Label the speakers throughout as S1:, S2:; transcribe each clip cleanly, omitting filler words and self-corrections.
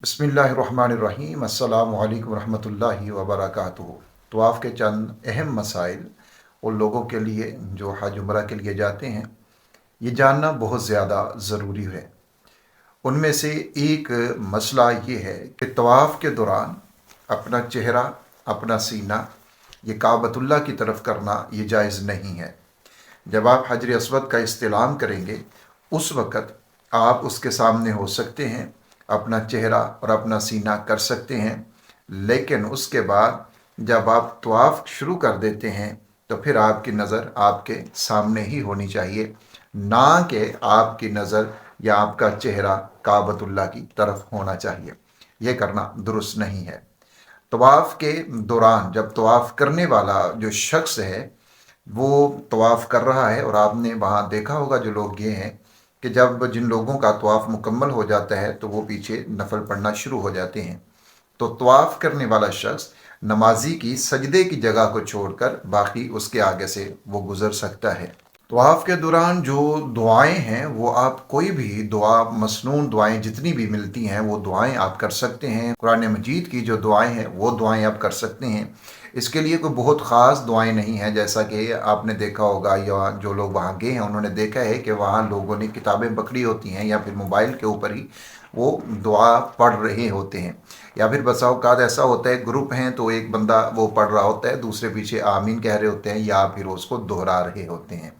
S1: बिस्मिल्लाहिर्रहमानिर्रहीम अस्सलामु अलैकुम रहमतुल्लाहि व बरकातुहू। तवाफ़ के चंद अहम मसाइल उन लोगों के लिए जो हज उम्रा के लिए जाते हैं, ये जानना बहुत ज़्यादा ज़रूरी है। उनमें से एक मसला ये है कि तवाफ़ के दौरान अपना चेहरा, अपना सीना ये काबतुल्लाह की तरफ करना ये जायज़ नहीं है। जब आप हजर अस्वद का इस्तिलाम करेंगे, उस वक़्त आप उसके सामने हो सकते हैं, अपना चेहरा और अपना सीना कर सकते हैं, लेकिन उसके बाद जब आप तवाफ़ शुरू कर देते हैं तो फिर आपकी नज़र आपके सामने ही होनी चाहिए, ना कि आपकी नज़र या आपका चेहरा काबतुल्लाह की तरफ होना चाहिए। यह करना दुरुस्त नहीं है। तवाफ़ के दौरान जब तवाफ़ करने वाला जो शख्स है वो तवाफ़ कर रहा है, और आपने वहाँ देखा होगा जो लोग गए हैं कि जब जिन लोगों का तवाफ़ मुकम्मल हो जाता है तो वो पीछे नफल पढ़ना शुरू हो जाते हैं। तो तवाफ़ करने वाला शख्स नमाजी की सजदे की जगह को छोड़कर बाकी उसके आगे से वो गुज़र सकता है। तवाफ़ के दौरान जो दुआएं हैं वो आप कोई भी दुआ, मसनून दुआएं जितनी भी मिलती हैं वो दुआएं आप कर सकते हैं। कुरान मजीद की जो दुआएं हैं वो दुआएं आप कर सकते हैं। इसके लिए कोई बहुत ख़ास दुआएं नहीं हैं, जैसा कि आपने देखा होगा या जो लोग वहाँ गए हैं उन्होंने देखा है कि वहाँ लोगों ने किताबें पकड़ी होती हैं या फिर मोबाइल के ऊपर ही वो दुआ पढ़ रहे होते हैं, या फिर बसा औकात ऐसा होता है ग्रुप हैं तो एक बंदा वो पढ़ रहा होता है, दूसरे पीछे आमीन कह रहे होते हैं या फिर उसको दोहरा रहे होते हैं।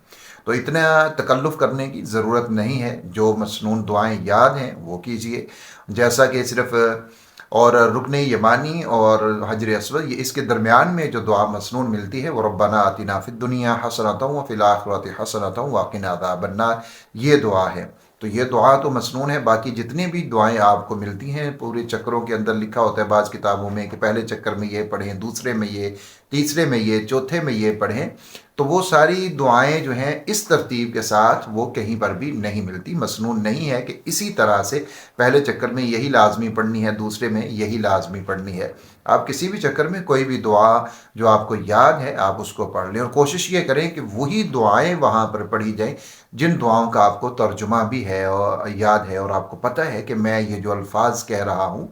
S1: तो इतना तकल्लुफ़ करने की ज़रूरत नहीं है। जो मसनून दुआएं याद हैं वो कीजिए, जैसा कि सिर्फ़ और रुकन यमानी और हजर अस्वद, ये इसके दरमियान में जो दुआ मसनून मिलती है वो रब्बना आतिना फिद दुनिया हसनतम व फिल आखिरति हसनतम व क़िना अज़ाबन्नार, ये दुआ है। तो ये दुआ तो मसनून है। बाकी जितनी भी दुआएं आपको मिलती हैं पूरे चक्रों के अंदर लिखा होता है बाज़ किताबों में कि पहले चक्कर में ये पढ़ें, दूसरे में ये, तीसरे में ये, चौथे में ये पढ़ें, तो वो सारी दुआएं जो हैं इस तरतीब के साथ वो कहीं पर भी नहीं मिलती। मसनून नहीं है कि इसी तरह से पहले चक्कर में यही लाजमी पढ़नी है, दूसरे में यही लाजमी पढ़नी है। आप किसी भी चक्कर में कोई भी दुआ जो आपको याद है आप उसको पढ़ लें, और कोशिश ये करें कि वही दुआएं वहाँ पर पढ़ी जाएं जिन दुआओं का आपको तर्जुमा भी है और याद है, और आपको पता है कि मैं ये जो अल्फाज कह रहा हूँ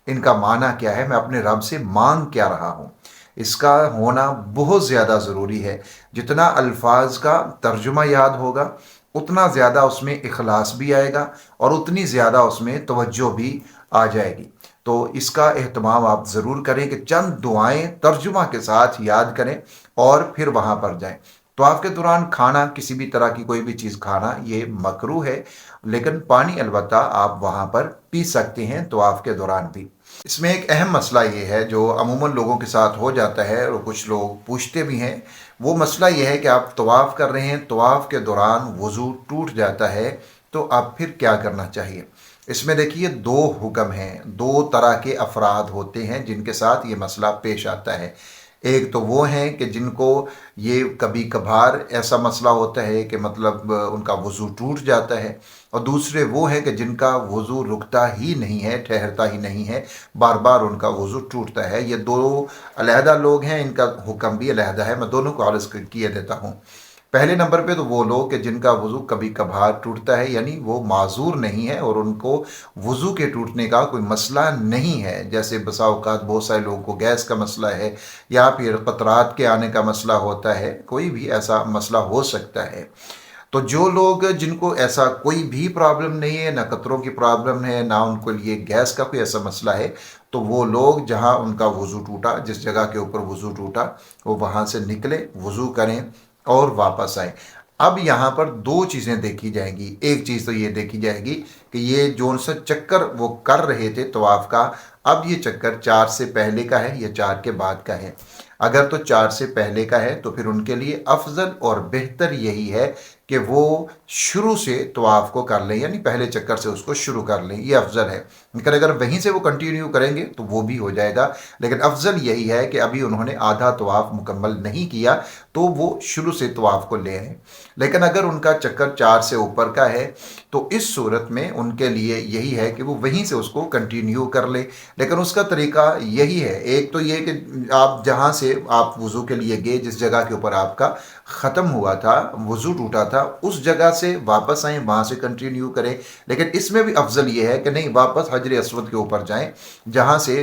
S1: इनका माना क्या है, मैं अपने रब से मांग क्या रहा हूँ। इसका होना बहुत ज़्यादा ज़रूरी है। जितना अल्फाज का तर्जुमा याद होगा उतना ज़्यादा उसमें इखलास भी आएगा और उतनी ज़्यादा उसमें तवज्जो भी आ जाएगी। तो इसका एहतमाम आप ज़रूर करें कि चंद दुआएं तर्जुमा के साथ याद करें और फिर वहाँ पर जाएं। तवाफ़ के दौरान खाना, किसी भी तरह की कोई भी चीज़ खाना ये मकरूह है, लेकिन पानी अलबत्ता आप वहाँ पर पी सकते हैं तवाफ़ के दौरान भी। इसमें एक अहम मसला ये है जो अमूमन लोगों के साथ हो जाता है और कुछ लोग पूछते भी हैं। वो मसला ये है कि आप तवाफ़ कर रहे हैं, तवाफ़ के दौरान वज़ू टूट जाता है, तो आप फिर क्या करना चाहिए। इसमें देखिए दो हुक्म हैं, दो तरह के अफराद होते हैं जिनके साथ ये मसला पेश आता है। एक तो वो हैं कि जिनको ये कभी कभार ऐसा मसला होता है कि मतलब उनका वज़ू टूट जाता है, और दूसरे वो हैं कि जिनका वज़ू रुकता ही नहीं है, ठहरता ही नहीं है, बार बार उनका वज़ू टूटता है। ये दो अलहदा लोग हैं, इनका हुक्म भी अलहदा है। मैं दोनों को अर्ज़ किए देता हूँ। पहले नंबर पे तो वो लोग कि जिनका वज़ू कभी कभार टूटता है, यानी वो माजूर नहीं है और उनको वज़ू के टूटने का कोई मसला नहीं है। जैसे बसा औकात बहुत सारे लोगों को गैस का मसला है या फिर क़तरात के आने का मसला होता है, कोई भी ऐसा मसला हो सकता है। तो जो लोग जिनको ऐसा कोई भी प्रॉब्लम नहीं है, ना कतरों की प्रॉब्लम है, ना उनको लिए गैस का कोई ऐसा मसला है, तो वो लोग जहाँ उनका वज़ू टूटा, जिस जगह के ऊपर वज़ू टूटा, वो वहाँ से निकले, वज़ू करें और वापस आए। अब यहाँ पर दो चीज़ें देखी जाएंगी। एक चीज़ तो ये देखी जाएगी कि ये जो सा चक्कर वो कर रहे थे तवाफ़ का, अब ये चक्कर 4 से पहले का है या 4 के बाद का है। अगर तो 4 से पहले का है तो फिर उनके लिए अफजल और बेहतर यही है कि वो शुरू से तवाफ़ को कर लें, यानी पहले चक्कर से उसको शुरू कर लें, ये अफजल है। लेकिन अगर वहीं से वो कंटिन्यू करेंगे तो वो भी हो जाएगा, लेकिन अफजल यही है कि अभी उन्होंने आधा तवाफ़ मुकम्मल नहीं किया तो वो शुरू से तवाफ़ को ले आए। लेकिन अगर उनका चक्कर 4 से ऊपर का है तो इस सूरत में उनके लिए यही है कि वो वहीं से उसको कंटिन्यू कर ले। लेकिन उसका तरीका यही है, एक तो ये कि आप जहाँ से आप वज़ू के लिए गए, जिस जगह के ऊपर आपका ख़त्म हुआ था, वज़ू टूटा था, उस जगह से वापस आएँ, वहाँ से कंटिन्यू करें। लेकिन इसमें भी अफजल ये है कि नहीं, वापस हज हजर असवद के ऊपर जाएं, जहाँ से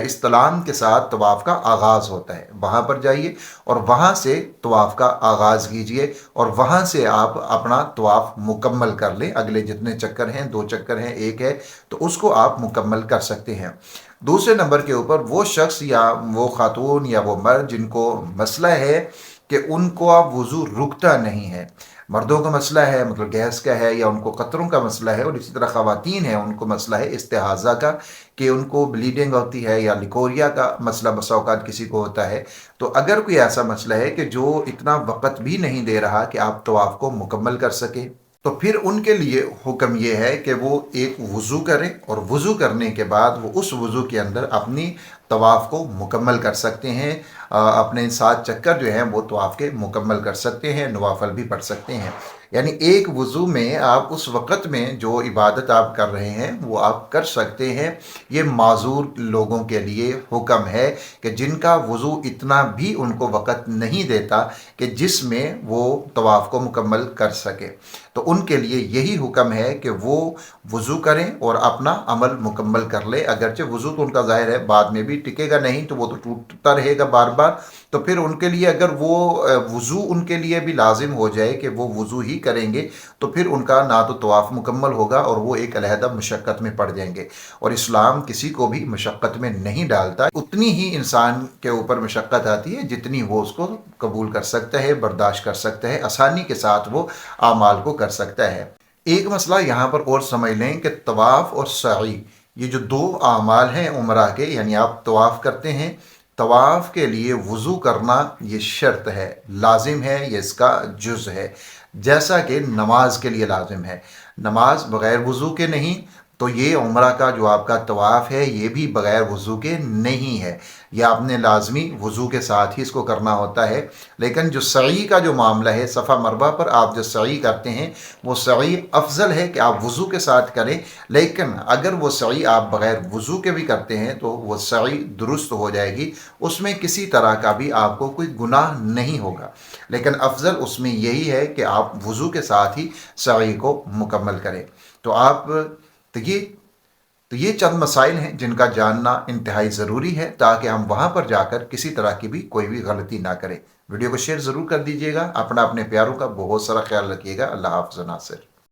S1: इस्तिलाम के साथ तवाफ़ का आगाज़ होता है, वहाँ पर जाइए और वहाँ से तवाफ़ का आगाज़ कीजिए और वहाँ से आप अपना तवाफ़ मुकम्मल कर लें। अगले जितने चक्कर हैं, 2 चक्कर हैं, 1 है, तो उसको आप मुकम्मल कर सकते हैं। दूसरे नंबर के ऊपर वो शख्स या वो खातून या वो मर्द जिनको मसला है कि उनको अब वज़ू रुकता नहीं है, मर्दों का मसला है मतलब गैस का है, या उनको कतरों का मसला है, और इसी तरह ख़वातीन है उनको मसला है इस्तिहाज़ा का कि उनको ब्लीडिंग होती है, या लिकोरिया का मसला बसा औक़ात किसी को होता है। तो अगर कोई ऐसा मसला है कि जो इतना वक़्त भी नहीं दे रहा कि आप तवाफ़ को मुकम्मल कर सके, तो फिर उनके लिए हुक्म ये है कि वो एक वज़ू करें और वज़ू करने के बाद वो उस वज़ू के अंदर अपनी तवाफ़ को मुकम्मल कर सकते हैं। अपने 7 चक्कर जो हैं वो तवाफ़ के मुकम्मल कर सकते हैं, नवाफल भी पढ़ सकते हैं। यानी एक वज़ू में आप उस वक़्त में जो इबादत आप कर रहे हैं वो आप कर सकते हैं। ये माज़ूर लोगों के लिए हुक्म है कि जिनका वज़ू इतना भी उनको वक़्त नहीं देता कि जिसमें वो तवाफ़ को मुकम्मल कर सके, तो उनके लिए यही हुक्म है कि वो वज़ू करें और अपना अमल मुकम्मल कर ले। अगरचे वज़ू तो उनका ज़ाहिर है बाद में भी टिकेगा नहीं, तो वो तो टूटता रहेगा बार बार। तो फिर उनके लिए अगर वो वज़ू उनके लिए भी लाजिम हो जाए कि वो वज़ू ही करेंगे, तो फिर उनका ना तो तवाफ़ मुकम्मल होगा और वो एक अलहदा मशक्क़त में पड़ जाएंगे। और इस्लाम किसी को भी मशक्क़त में नहीं डालता, उतनी ही इंसान के ऊपर मशक्क़त आती है जितनी वो उसको कबूल कर सकता है, बर्दाश्त कर सकता है, आसानी के साथ वो आमाल को कर सकता है। एक मसला यहाँ पर और समझ लें कि तवाफ़ और सई ये जो 2 आमाल हैं उम्रा के, यानी आप तवाफ़ करते हैं, तवाफ़ के लिए वज़ू करना ये शर्त है, लाजिम है, ये इसका जुज़ है, जैसा कि नमाज के लिए लाजिम है। नमाज बग़ैर वज़ू के नहीं, तो ये उम्रा का जो आपका तवाफ़ है ये भी बग़ैर वज़ू के नहीं है, यह आपने लाजमी वज़ू के साथ ही इसको करना होता है। लेकिन जो सई का जो मामला है, सफ़ा मरवा पर आप जो सई करते हैं वो सई अफजल है कि आप वज़ू के साथ करें, लेकिन अगर वो सई आप बग़ैर वज़ू के भी करते हैं तो वो सई दुरुस्त हो जाएगी, उसमें किसी तरह का भी आपको कोई गुनाह नहीं होगा। लेकिन अफजल उसमें यही है कि आप वज़ू के साथ ही सई को मुकम्मल करें। तो ये चंद मसाइल हैं जिनका जानना इंतहाई ज़रूरी है, ताकि हम वहाँ पर जाकर किसी तरह की भी कोई भी गलती ना करें। वीडियो को शेयर ज़रूर कर दीजिएगा। अपने प्यारों का बहुत सारा ख्याल रखिएगा। अल्लाह हाफ़िज़ नासिर।